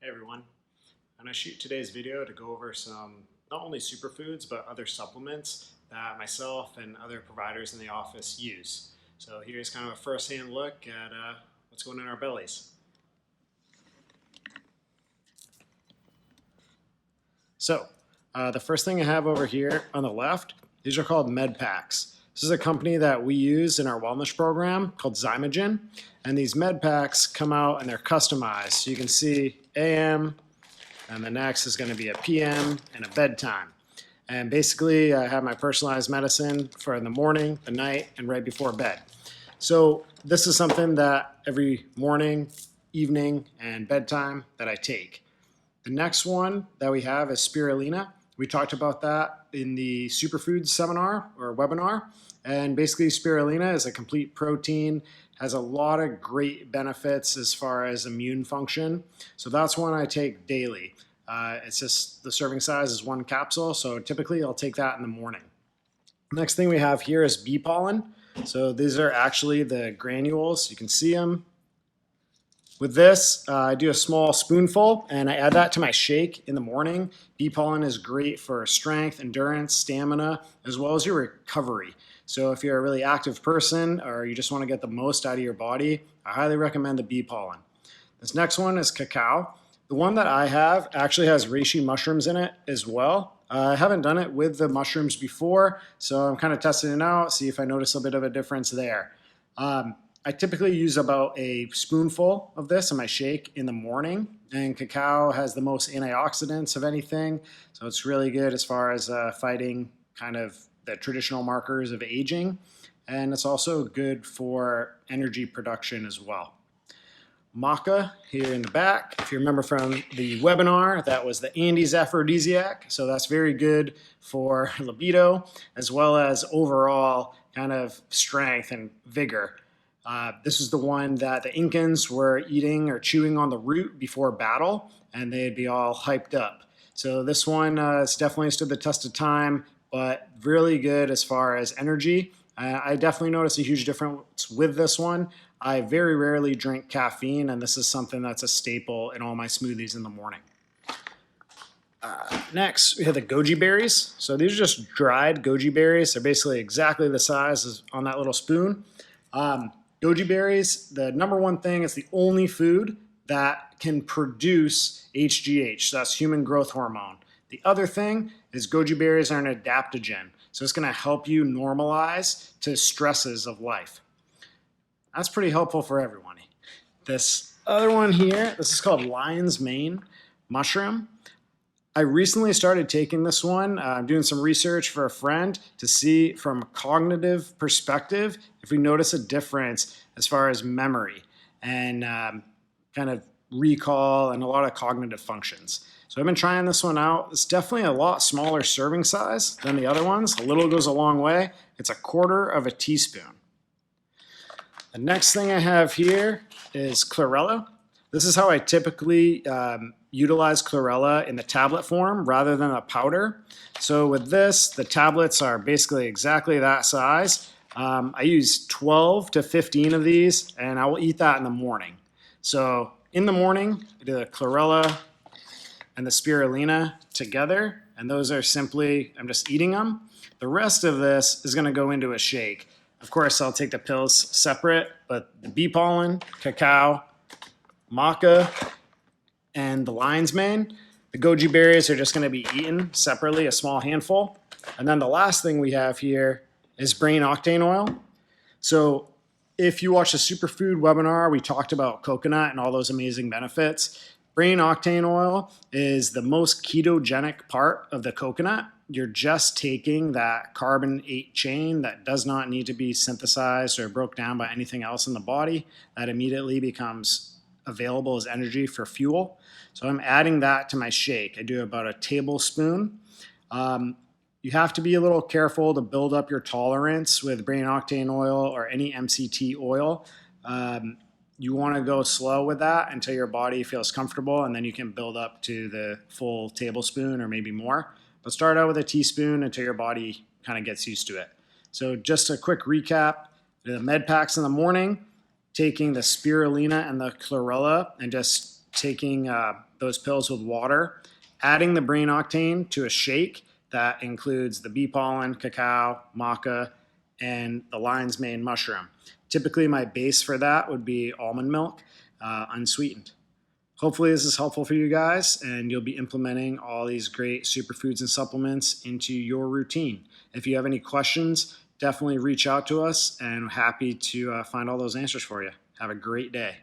Hey everyone, I'm going to shoot today's video to go over some not only superfoods but other supplements that myself and other providers in the office use. So here's kind of a first-hand look at what's going on in our bellies. So the first thing I have over here on the left, these are called med packs. This is a company that we use in our wellness program called Zymogen, and these med packs come out and they're customized. So you can see AM, and the next is going to be a PM and a bedtime. And basically, I have my personalized medicine for the morning, the night, and right before bed. So this is something that every morning, evening, and bedtime that I take. The next one that we have is Spirulina. We talked about that in the superfoods seminar or webinar. And basically, Spirulina is a complete protein, has a lot of great benefits as far as immune function. So that's one I take daily. It's just the serving size is 1 capsule, so typically I'll take that in the morning. Next thing we have here is bee pollen. So these are actually the granules. You can see them. With this, I do a small spoonful and I add that to my shake in the morning. Bee pollen is great for strength, endurance, stamina, as well as your recovery. So if you're a really active person or you just want to get the most out of your body, I highly recommend the bee pollen. This next one is cacao. The one that I have actually has reishi mushrooms in it as well. I haven't done it with the mushrooms before, so I'm kind of testing it out, see if I notice a bit of a difference there. I typically use about a spoonful of this in my shake in the morning, and cacao has the most antioxidants of anything, so it's really good as far as fighting kind of the traditional markers of aging, and it's also good for energy production as well. Maca here in the back, if you remember from the webinar, that was the Andes aphrodisiac, so that's very good for libido as well as overall kind of strength and vigor. This is the one that the Incans were eating or chewing on the root before battle, and they'd be all hyped up. So this one has definitely stood the test of time, but really good as far as energy. I definitely notice a huge difference with this one. I very rarely drink caffeine, and this is something that's a staple in all my smoothies in the morning. Next, we have the Goji Berries. So these are just dried Goji Berries. They're basically exactly the size as on that little spoon. Goji berries, the number one thing, is the only food that can produce HGH, so that's human growth hormone. The other thing is goji berries are an adaptogen, so it's going to help you normalize to stresses of life. That's pretty helpful for everyone. This other one here, this is called lion's mane mushroom. I recently started taking this one. I'm doing some research for a friend to see from a cognitive perspective if we notice a difference as far as memory and kind of recall and a lot of cognitive functions. So I've been trying this one out. It's definitely a lot smaller serving size than the other ones. A little goes a long way. It's 1/4 of a teaspoon. The next thing I have here is Chlorella. This is how I typically utilize Chlorella in the tablet form rather than a powder. So with this, the tablets are basically exactly that size. I use 12 to 15 of these, and I will eat that in the morning. So in the morning, I do the Chlorella and the Spirulina together, and those are simply, I'm just eating them. The rest of this is going to go into a shake. Of course, I'll take the pills separate, but the bee pollen, cacao, maca, and the lion's mane, the goji berries are just going to be eaten separately, a small handful. And then the last thing we have here is brain octane oil. So if you watch the superfood webinar, we talked about coconut and all those amazing benefits. Brain octane oil is the most ketogenic part of the coconut. You're just taking that carbon 8 chain that does not need to be synthesized or broke down by anything else in the body. That immediately becomes available as energy for fuel. So I'm adding that to my shake. I do about a tablespoon. You have to be a little careful to build up your tolerance with brain octane oil or any MCT oil. You want to go slow with that until your body feels comfortable, and then you can build up to the full tablespoon or maybe more. But start out with a teaspoon until your body kind of gets used to it. So just a quick recap, the med packs in the morning, taking the spirulina and the chlorella and just taking those pills with water, adding the brain octane to a shake that includes the bee pollen, cacao, maca, and the lion's mane mushroom. Typically, my base for that would be almond milk, unsweetened. Hopefully this is helpful for you guys and you'll be implementing all these great superfoods and supplements into your routine. If you have any questions, definitely reach out to us and we're happy to find all those answers for you. Have a great day.